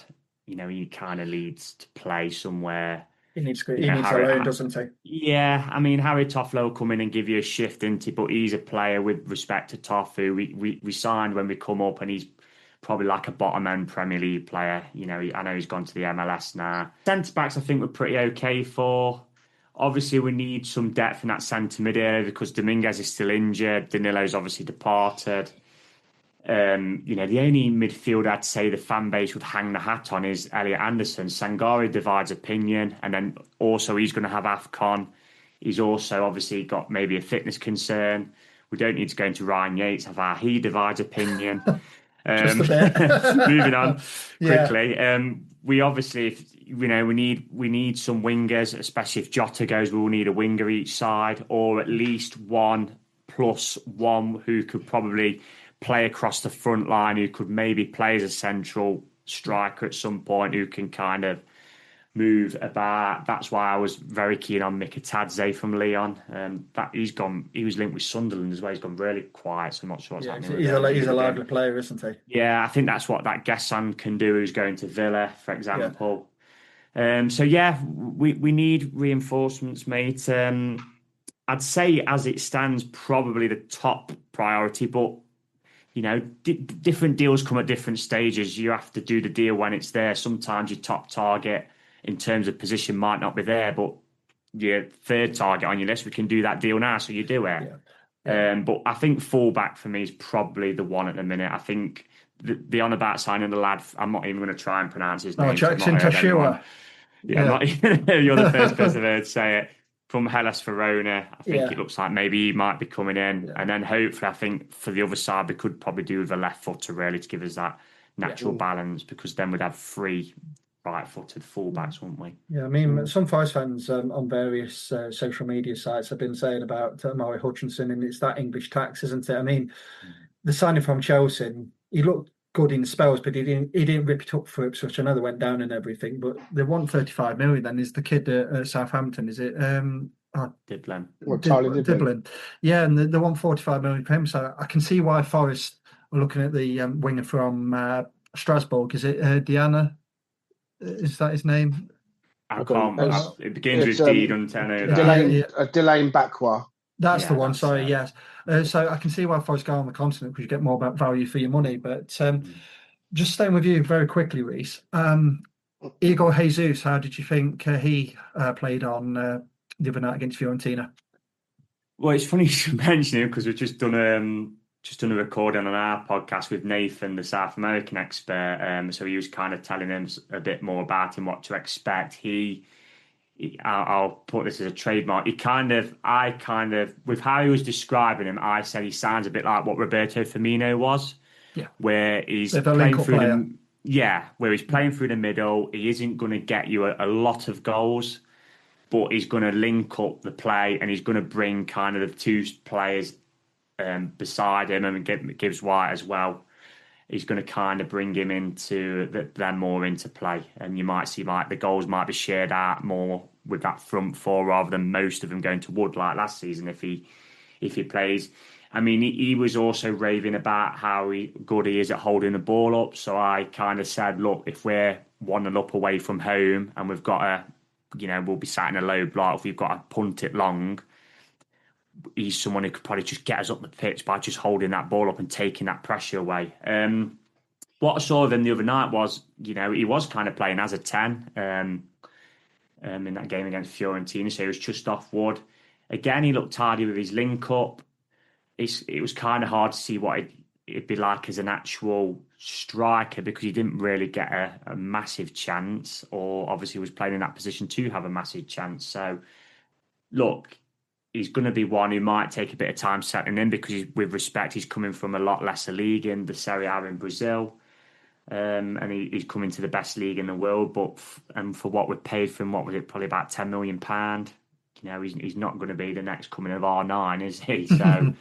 He kind of needs to play somewhere. He needs to learn, doesn't he? Yeah, I mean, Harry Toffolo will come in and give you a shift into it, but he's a player with respect to Toffo. We signed when we come up, and he's probably like a bottom-end Premier League player. I know he's gone to the MLS now. Centre-backs, I think we're pretty okay for. Obviously, we need some depth in that centre mid area because Dominguez is still injured. Danilo's obviously departed. The only midfield I'd say the fan base would hang the hat on is Elliot Anderson. Sangare divides opinion, and then also he's going to have AFCON. He's also obviously got maybe a fitness concern. We don't need to go into Ryan Yates. He divides opinion. Just a bit. Moving on quickly. We obviously, we need some wingers, especially if Jota goes. We will need a winger each side, or at least 1+1 who could probably play across the front line, who could maybe play as a central striker at some point, who can kind of move about. That's why I was very keen on Mikatadze from Lyon. He was linked with Sunderland as well. He's gone really quiet, so I'm not sure what's happening. He's a lively player, isn't he? Yeah, I think that's what that Gessan can do, who's going to Villa, for example. We need reinforcements, mate. I'd say as it stands, probably the top priority, but different deals come at different stages. You have to do the deal when it's there. Sometimes your top target in terms of position might not be there, but your third target on your list, we can do that deal now, so you do it. But I think fullback for me is probably the one at the minute. I think the on about signing the lad, I'm not even going to try and pronounce his name. Jackson Tashua. You're the first person to say it. From Hellas Verona, I think it looks like maybe he might be coming in. And then hopefully, I think for the other side, we could probably do with a left footer really to give us that natural balance, because then we'd have three right-footed fullbacks, wouldn't we? Yeah, I mean, some Forest fans on various social media sites have been saying about Murray Hutchinson, and it's that English tax, isn't it? I mean, the signing from Chelsea, he looked good in spells, but he didn't rip it up for Ipswich. I know they went down and everything, but they want 35 million. Then is the kid at Southampton? Is it? Diblin. Diblin. Yeah, and they want 45 million for him. So I can see why Forest are looking at the winger from Strasbourg. Is it Diana? Is that his name? I can't. It begins with D, doesn't it? Delane Bakwa. That's the one. Sorry, yes. So I can see why Forest go on the continent, because you get more about value for your money. But just staying with you very quickly, Reiss. Igor Jesus, how did you think he played on the other night against Fiorentina? Well, it's funny you should mention him, because we've just done a recording on our podcast with Nathan, the South American expert. So he was kind of telling him a bit more about him, what to expect. I'll put this as a trademark. I kind of, with how he was describing him, I said he sounds a bit like what Roberto Firmino was. Yeah. Where he's playing through he's playing through the middle. He isn't going to get you a lot of goals, but he's going to link up the play, and he's going to bring kind of the two players beside him, and Gibbs White as well. He's going to kind of bring him into them more into play, and you might see like the goals might be shared out more with that front four rather than most of them going to Wood like last season if he plays. I mean, he was also raving about how good he is at holding the ball up. So I kind of said, look, if we're 1-0 up away from home and we've got we'll be sat in a low block, if we've got to punt it long, he's someone who could probably just get us up the pitch by just holding that ball up and taking that pressure away. What I saw of him the other night was, he was kind of playing as a 10 in that game against Fiorentina, so he was just off Wood. Again, he looked tidy with his link-up. It was kind of hard to see what it'd be like as an actual striker, because he didn't really get a massive chance, or obviously was playing in that position to have a massive chance. So, look, he's going to be one who might take a bit of time settling in, because with respect, he's coming from a lot lesser league in the Serie A in Brazil. And he's coming to the best league in the world. But for what we paid for him, what was it? Probably about £10 million. He's not going to be the next coming of R9, is he? So,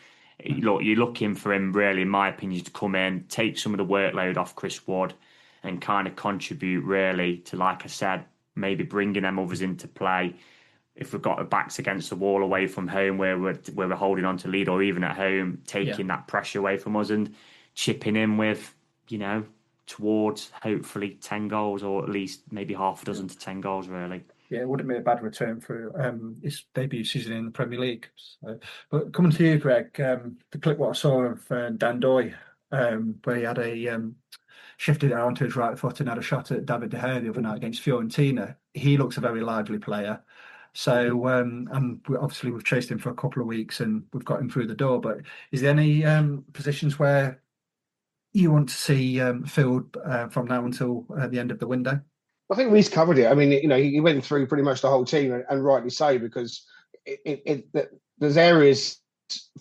look, you're looking for him, really, in my opinion, to come in, take some of the workload off Chris Wood, and kind of contribute, really, to, like I said, maybe bringing them others into play. If we've got the backs against the wall away from home, where we're holding on to lead, or even at home, taking that pressure away from us and chipping in with, towards hopefully 10 goals, or at least maybe half a dozen to 10 goals, really. Yeah, it wouldn't be a bad return for his debut season in the Premier League. So, but coming to you, Greg, the clip what I saw of Dandoy, where he had shifted it onto his right foot and had a shot at David De Gea the other night against Fiorentina. He looks a very lively player. So, and obviously we've chased him for a couple of weeks and we've got him through the door. But is there any positions where you want to see filled from now until the end of the window? I think Reiss covered it. I mean, he went through pretty much the whole team, and rightly so, because there's areas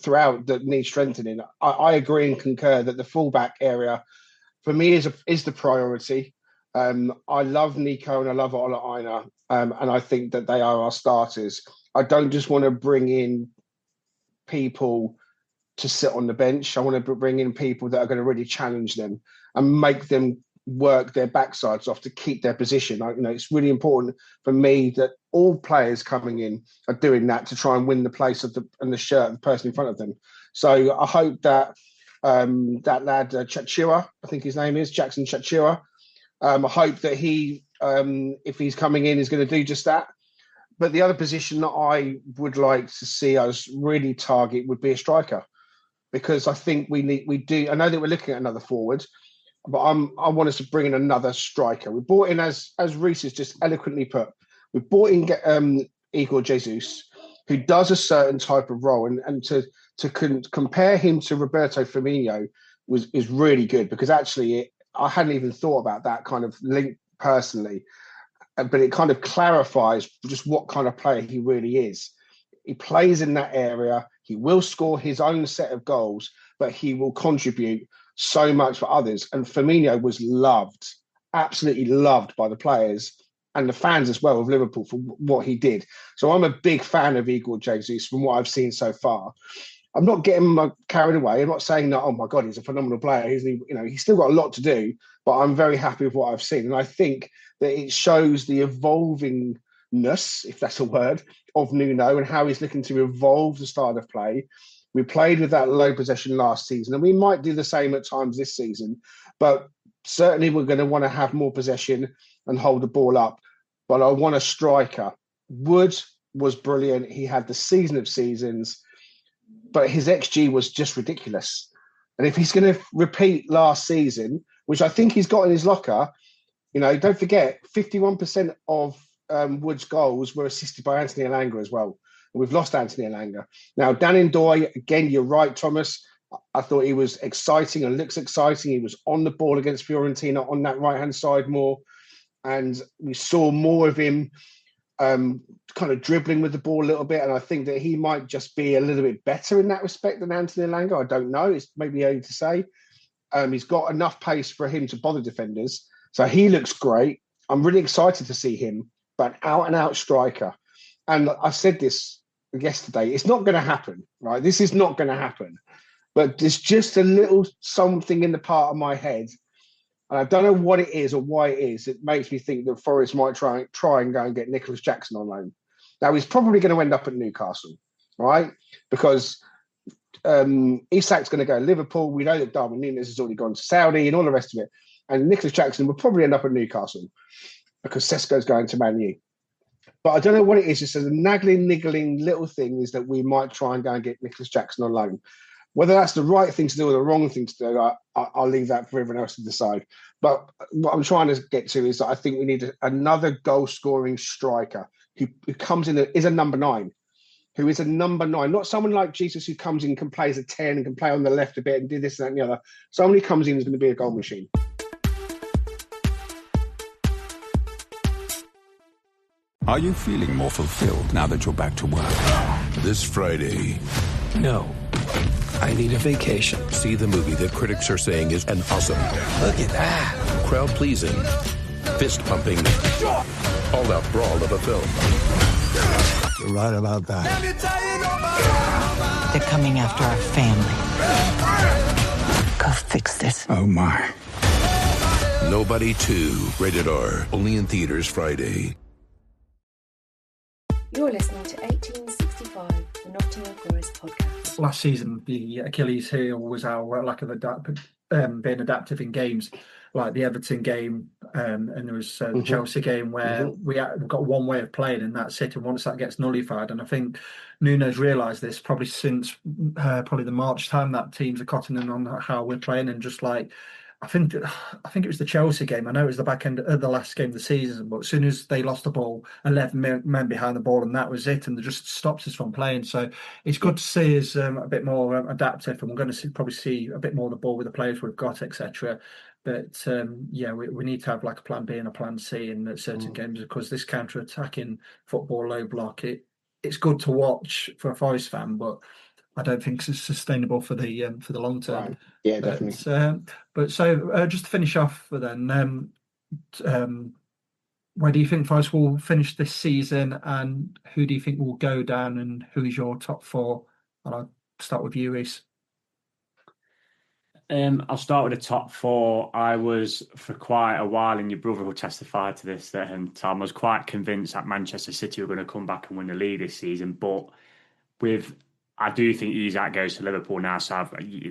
throughout that need strengthening. I agree and concur that the fullback area, for me, is the priority. I love Nico and I love Ola Aina, and I think that they are our starters. I don't just want to bring in people to sit on the bench. I want to bring in people that are going to really challenge them and make them work their backsides off to keep their position. It's really important for me that all players coming in are doing that to try and win the place of the shirt of the person in front of them. So I hope that that lad Chachua, I think his name is Jackson Chachua, I hope that he, if he's coming in, is going to do just that. But the other position that I would like to see us really target would be a striker, because I think we do. I know that we're looking at another forward, but I want us to bring in another striker. We brought in, as Reiss has just eloquently put, we brought in Igor Jesus, who does a certain type of role, and to compare him to Roberto Firmino is really good, because actually I hadn't even thought about that kind of link personally, but it kind of clarifies just what kind of player he really is. He plays in that area. He will score his own set of goals, but he will contribute so much for others. And Firmino was loved absolutely loved by the players and the fans as well of Liverpool for what he did. So I'm a big fan of Igor Jesus from what I've seen so far. I'm not getting carried away. I'm not saying that, oh my God, he's a phenomenal player. He's still got a lot to do, but I'm very happy with what I've seen. And I think that it shows the evolvingness, if that's a word, of Nuno and how he's looking to evolve the style of play. We played with that low possession last season, and we might do the same at times this season, but certainly we're going to want to have more possession and hold the ball up. But I want a striker. Wood was brilliant. He had the season of seasons, but his XG was just ridiculous. And if he's going to repeat last season, which I think he's got in his locker, don't forget, 51% of Wood's goals were assisted by Anthony Elanga as well. And we've lost Anthony Elanga. Now, Dan Ndoye, again, you're right, Thomas. I thought he was exciting and looks exciting. He was on the ball against Fiorentina on that right-hand side more. And we saw more of him kind of dribbling with the ball a little bit. And I think that he might just be a little bit better in that respect than Anthony Elanga. I don't know. It's maybe early to say. He's got enough pace for him to bother defenders. So he looks great. I'm really excited to see him, but out-and-out striker. And I said this yesterday. It's not going to happen, right? This is not going to happen. But there's just a little something in the part of my head, and I don't know what it is or why it is. It makes me think that Forest might try and go and get Nicholas Jackson on loan. Now, he's probably going to end up at Newcastle, right? Because Isak's going to go to Liverpool. We know that Darwin Núñez has already gone to Saudi and all the rest of it. And Nicholas Jackson will probably end up at Newcastle because Sesko's going to Man U. But I don't know what it is. Just a niggling little thing is that we might try and go and get Nicholas Jackson on loan. Whether that's the right thing to do or the wrong thing to do, I'll leave that for everyone else to decide. But what I'm trying to get to is that I think we need another goal-scoring striker who comes in, is a number 9, who is a number 9. Not someone like Jesus who comes in, can play as a 10 and can play on the left a bit and do this and that and the other. Someone who comes in is going to be a goal machine. Are you feeling more fulfilled now that you're back to work? This Friday. No. I need a vacation. See the movie that critics are saying is an awesome, Look at that. crowd-pleasing, fist-pumping, all-out brawl of a film. You're right about that. They're coming after our family. Go fix this. Oh, my. Nobody 2, rated R. Only in theaters Friday. You're listening to 1865, the Nottingham Forest podcast. Last season, the Achilles heel was our lack of being adaptive in games, like the Everton game, and there was the Chelsea game where we've got one way of playing, and that's it. And once that gets nullified, and I think Nuno's realised this probably since probably the March time that teams are cottoning in on how we're playing, and just like. I think it was the Chelsea game. I know it was the back end of the last game of the season, but as soon as they lost the ball, 11 men behind the ball, and that was it, and they just stopped us from playing. So it's good to see us a bit more adaptive, and we're going to probably see a bit more of the ball with the players we've got, etc. But we need to have like a plan B and a plan C in certain games, because this counter-attacking football low block, it's good to watch for a Forest fan, but I don't think it's sustainable for the long term. Right. Yeah, definitely. So just to finish off then, where do you think Forest will finish this season, and who do you think will go down, and who is your top 4? And I'll start with you, Reiss. I'll start with the top 4. I was for quite a while, and your brother will testify to this, that Tom was quite convinced that Manchester City were going to come back and win the league this season, but I do think Isak goes to Liverpool now, so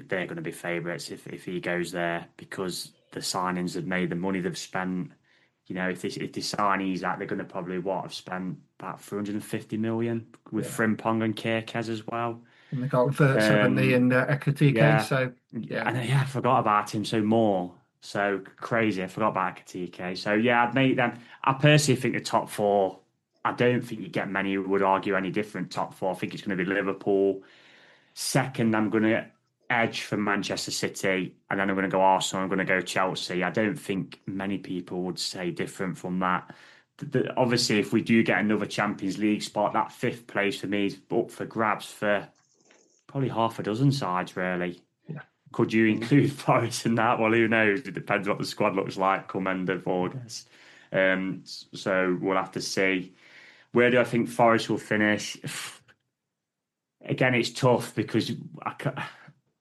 they're going to be favourites if he goes there, because the signings have made, the money they've spent. If they sign Isak, they're going to probably have spent about 350 million with Frimpong and Kirkez as well. And they got 70 in Ekatike, I forgot about him. So crazy. I forgot about Ekatike. So I'd make them. I personally think the top 4. I don't think you get many who would argue any different top 4. I think it's going to be Liverpool. Second, I'm going to edge for Manchester City, and then I'm going to go Arsenal. I'm going to go Chelsea. I don't think many people would say different from that. Obviously, if we do get another Champions League spot, that 5th place for me is up for grabs for probably half a dozen sides, really. Could you include Forest in that? Well, who knows? It depends what the squad looks like come end of August. So we'll have to see. Where do I think Forest will finish? Again, it's tough because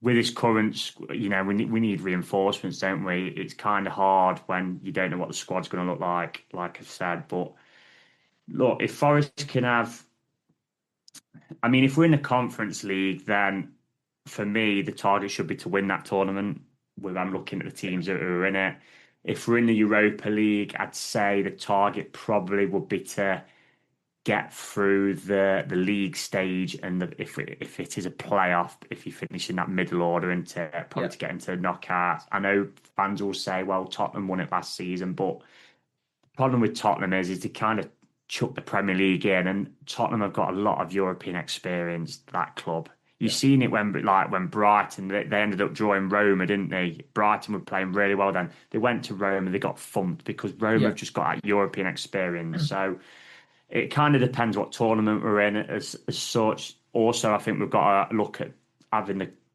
with this current, we need reinforcements, don't we? It's kind of hard when you don't know what the squad's going to look like I've said. But look, if Forest can have, if we're in the Conference League, then for me, the target should be to win that tournament. I'm looking at the teams that are in it. If we're in the Europa League, I'd say the target probably would be to get through the league stage, and if it is a playoff, if you finish in that middle order and to get into knockouts. I know fans will say, well, Tottenham won it last season, but the problem with Tottenham is they kind of chuck the Premier League in, and Tottenham have got a lot of European experience, that club. You've seen it when Brighton, they ended up drawing Roma, didn't they? Brighton were playing really well then. They went to Roma and they got thumped because Roma have just got that European experience. So it kind of depends what tournament we're in as such. Also, I think we've got to look at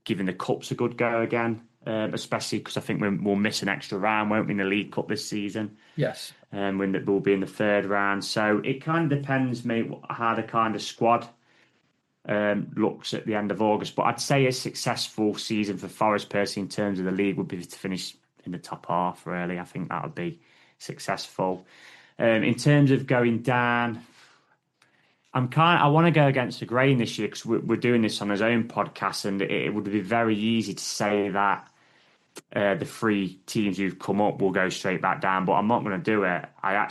giving the cups a good go again, especially because I think we'll miss an extra round, won't we, in the League Cup this season? Yes. We'll be in the third round. So it kind of depends, mate, how the kind of squad looks at the end of August. But I'd say a successful season for Forest personally in terms of the league would be to finish in the top half, really. I think that would be successful. In terms of going down, I want to go against the grain this year because we're doing this on his own podcast, and it would be very easy to say that the three teams who've come up will go straight back down, but I'm not going to do it. I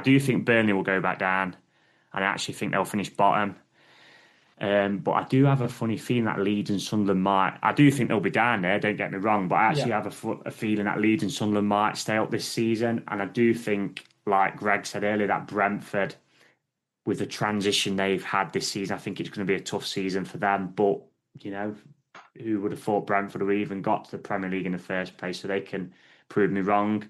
do think Burnley will go back down, and I actually think they'll finish bottom. But I do have a funny feeling that Leeds and Sunderland might. I do think they'll be down there, don't get me wrong, but I actually have a feeling that Leeds and Sunderland might stay up this season. And I do think, like Greg said earlier, that Brentford, with the transition they've had this season, I think it's going to be a tough season for them. But, who would have thought Brentford would have even got to the Premier League in the first place? So they can prove me wrong.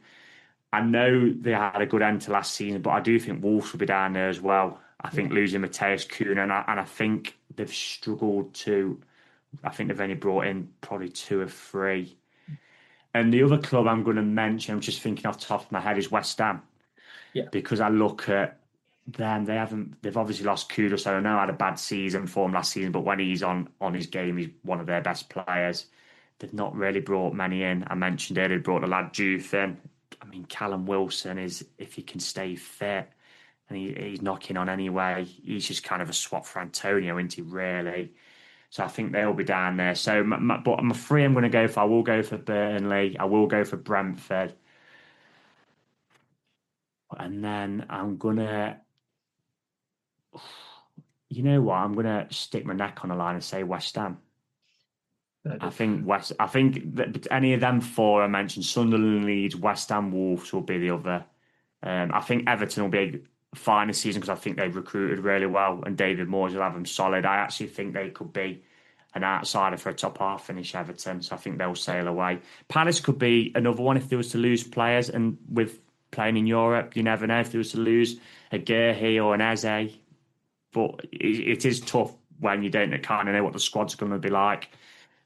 I know they had a good end to last season, but I do think Wolves will be down there as well. I think losing Matthias Cunha, and I think they've struggled to. I think they've only brought in probably 2 or 3. And the other club I'm going to mention, I'm just thinking off the top of my head, is West Ham. Yeah. Because I look at them, they've obviously lost Kudus. So I know had a bad season for him last season, but when he's on his game, he's one of their best players. They've not really brought many in. I mentioned earlier, they brought the lad Juve in. Callum Wilson is, if he can stay fit, and he's knocking on anyway, he's just kind of a swap for Antonio, isn't he, really? So I think they'll be down there. So, but I'm afraid I'm going to go for, I will go for Burnley, I will go for Brentford. And then I'm going to, I'm going to stick my neck on the line and say West Ham. I think that any of them 4 I mentioned, Sunderland, Leeds, West Ham, Wolves will be the other. I think Everton will be fine this season because I think they've recruited really well, and David Moyes will have them solid. I actually think they could be an outsider for a top half finish, Everton, so I think they'll sail away. Palace could be another one if they was to lose players, and with playing in Europe, you never know if they was to lose a Guehi or an Eze. But it is tough when you don't kind of know what the squad's going to be like,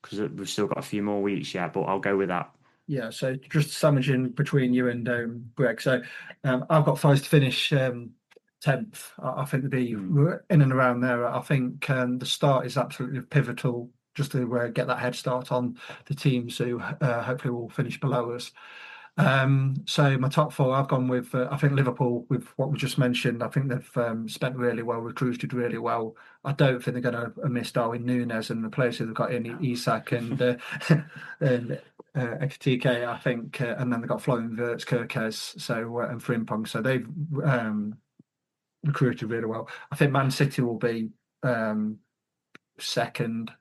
because we've still got a few more weeks yet, but I'll go with that. Yeah, so just sandwiching between you and Greg. So I've got Forest to finish 10th. I think they'll be in and around there. I think the start is absolutely pivotal just to get that head start on the teams who hopefully will finish below us. So my top 4, I've gone with, I think Liverpool, with what we just mentioned. I think they've spent really well, recruited really well. I don't think they're going to miss Darwin Núñez and the players who they've got in, Isak and Ekitike, I think, and then they've got Florian Wirtz, Kirkes, and Frimpong. So they've recruited really well. I think Man City will be second.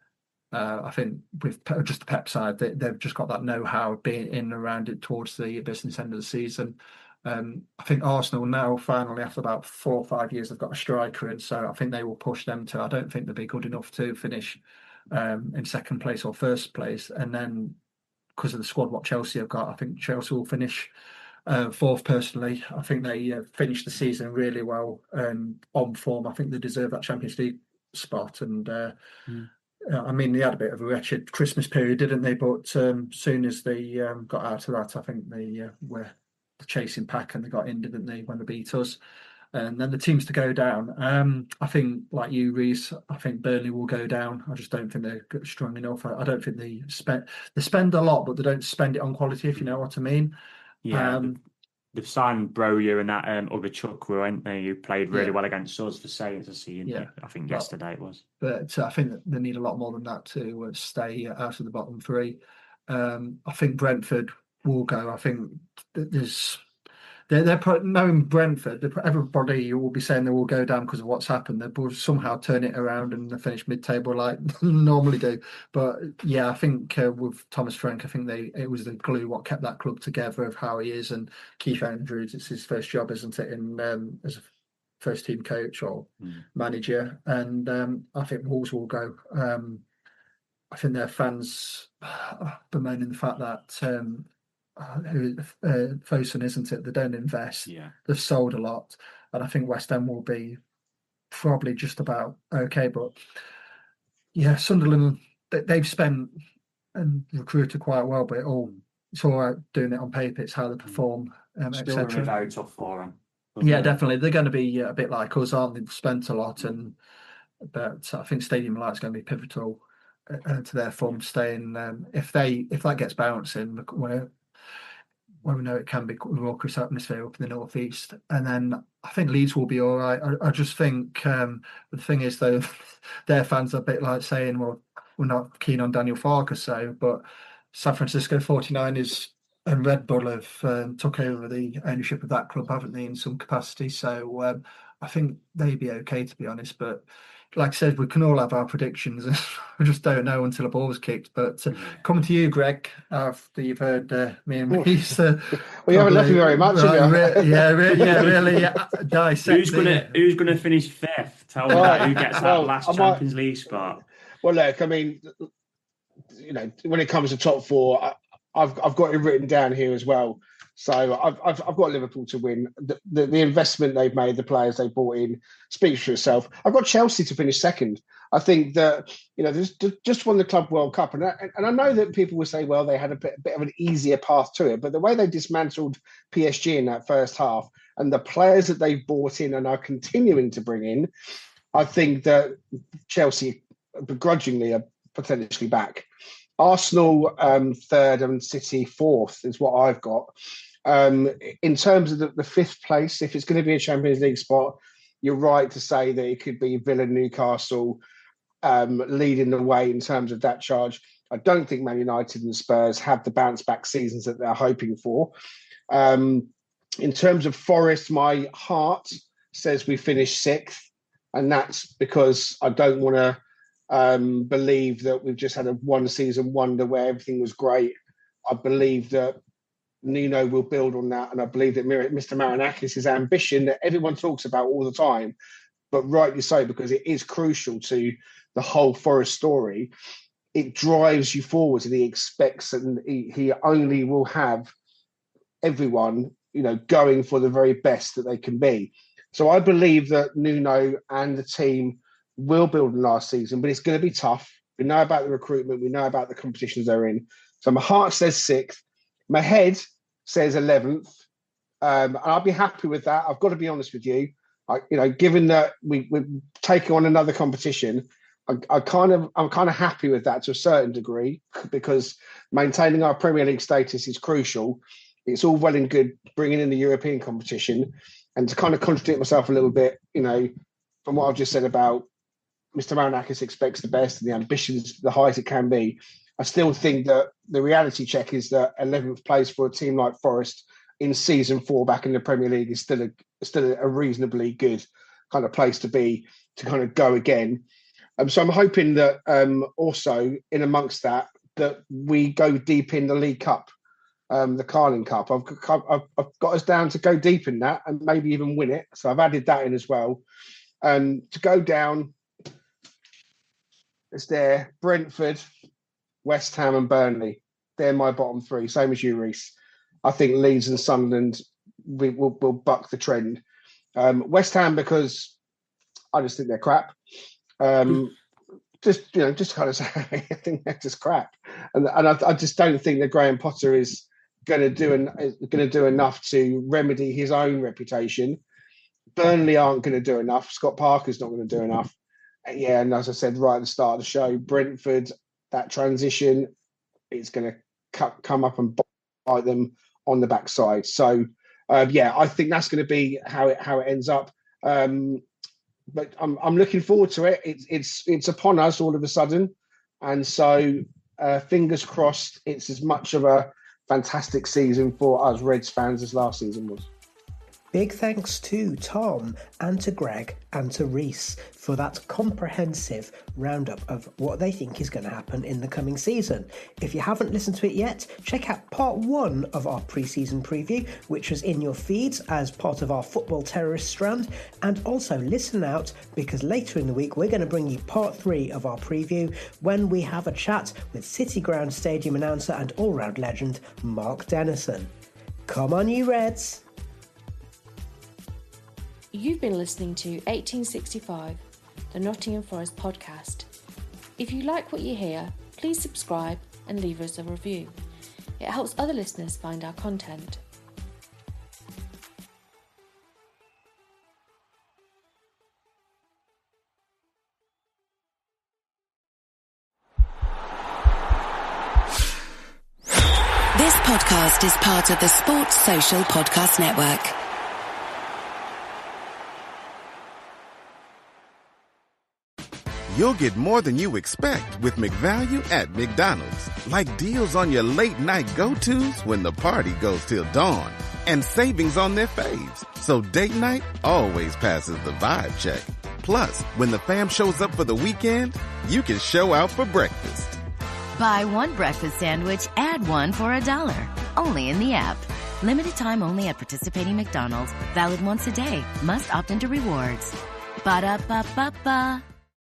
I think with just the Pep side, they've just got that know-how of being in and around it towards the business end of the season. I think Arsenal now, finally, after about 4 or 5 years, they've got a striker in, so I think they will push them to. I don't think they'll be good enough to finish in second place or first place. And then, because of the squad, what Chelsea have got, I think Chelsea will finish 4th personally. I think they finished the season really well and on form. I think they deserve that Champions League spot. And I mean, they had a bit of a wretched Christmas period, didn't they? But soon as they got out of that, I think they were the chasing pack and they got in, didn't they, when they beat us? And then the teams to go down. I think, like you, Reiss, I think Burnley will go down. I just don't think they're strong enough. I don't think they spend a lot, but they don't spend it on quality, if you know what I mean. Yeah, they've signed Broju and that other Chuck, weren't they? Who played really well against us for Saints. I think yesterday it was. But I think that they need a lot more than that to stay out of the bottom three. I think Brentford will go. I think there's. They're knowing Brentford, everybody will be saying they will go down because of what's happened. They will somehow turn it around and finish mid-table like they normally do. But yeah, I think with Thomas Frank, I think it was the glue what kept that club together of how he is. And Keith Andrews, it's his first job, isn't it, in as a first team coach or manager. And I think Wolves will go. I think their fans are bemoaning the fact that. Fosun, isn't it? They don't invest. Yeah. They've sold a lot, and I think West Ham will be probably just about okay. But yeah, Sunderland, they've spent and recruited quite well, but it's all right doing it on paper. It's how they perform, Still going to be very tough for them. Yeah, definitely. They're going to be a bit like us, aren't they? They've spent a lot, but I think Stadium Light's going to be pivotal to their form staying. If that gets bouncing, when we know it can be raucous atmosphere up in the northeast, and then I think Leeds will be all right. I just think the thing is though, their fans are a bit like saying, "Well, we're not keen on Daniel Farke," but San Francisco 49ers and Red Bull have took over the ownership of that club, haven't they, in some capacity? So I think they'd be okay, to be honest. But like I said, we can all have our predictions. We just don't know until a ball's kicked. But coming to you, Greg, after you've heard me and Reiss. Well, you haven't left me very much, have you? Really dissect. Who's gonna finish fifth? Tell me that. Who gets that last Champions League spot? Well, look, I mean, when it comes to top four, I've got it written down here as well. So I've got Liverpool to win. The investment they've made, the players they brought in, speaks for itself. I've got Chelsea to finish second. I think that there's just won the Club World Cup, and I know that people will say, well, they had a bit of an easier path to it, but the way they dismantled PSG in that first half, and the players that they've brought in and are continuing to bring in, I think that Chelsea begrudgingly are potentially back. Arsenal third and City fourth is what I've got. In terms of the fifth place, if it's going to be a Champions League spot, you're right to say that it could be Villa, Newcastle leading the way in terms of that charge. I don't think Man United and Spurs have the bounce back seasons that they're hoping for. In terms of Forest, my heart says we finish sixth, and that's because I don't want to believe that we've just had a one season wonder where everything was great. I believe that Nuno will build on that, and I believe that Mr. Marinakis' ambition that everyone talks about all the time, but rightly so, because it is crucial to the whole Forest story. It drives you forward, and he expects, and he only will have everyone, going for the very best that they can be. So I believe that Nuno and the team will build on last season, but it's going to be tough. We know about the recruitment, we know about the competitions they're in. So my heart says sixth. My head says 11th, and I'll be happy with that. I've got to be honest with you. Given that we're taking on another competition, I'm kind of happy with that to a certain degree, because maintaining our Premier League status is crucial. It's all well and good bringing in the European competition, and to kind of contradict myself a little bit, from what I've just said about Mr. Marinakis expects the best and the ambition is the highest it can be. I still think that the reality check is that 11th place for a team like Forest in season 4 back in the Premier League is still a reasonably good kind of place to be, to kind of go again. So I'm hoping that also in amongst that we go deep in the League Cup, the Carling Cup. I've got us down to go deep in that and maybe even win it. So I've added that in as well. To go down, it's there, Brentford, West Ham and Burnley. They're my bottom three, same as you, Reiss. I think Leeds and Sunderland will buck the trend. West Ham, because I just think they're crap. just kind of say, I think they're just crap, and I just don't think that Graham Potter is going to do enough to remedy his own reputation. Burnley aren't going to do enough. Scott Parker's not going to do enough. Yeah, and as I said right at the start of the show, Brentford, that transition, it's going to come up and bite them on the backside. So, I think that's going to be how it ends up. But I'm looking forward to it. It's upon us all of a sudden, and so fingers crossed. It's as much of a fantastic season for us Reds fans as last season was. Big thanks to Tom and to Greg and to Reiss for that comprehensive roundup of what they think is going to happen in the coming season. If you haven't listened to it yet, check out part 1 of our pre-season preview, which was in your feeds as part of our Football Terrorist strand, and also listen out because later in the week we're going to bring you part 3 of our preview when we have a chat with City Ground Stadium announcer and all-round legend Mark Dennison. Come on, you Reds! You've been listening to 1865, the Nottingham Forest podcast. If you like what you hear, please subscribe and leave us a review. It helps other listeners find our content. This podcast is part of the Sports Social Podcast Network. You'll get more than you expect with McValue at McDonald's. Like deals on your late night go-tos when the party goes till dawn. And savings on their faves. So date night always passes the vibe check. Plus, when the fam shows up for the weekend, you can show out for breakfast. Buy one breakfast sandwich, add one for $1. Only in the app. Limited time only at participating McDonald's. Valid once a day. Must opt into rewards. Ba-da-ba-ba-ba.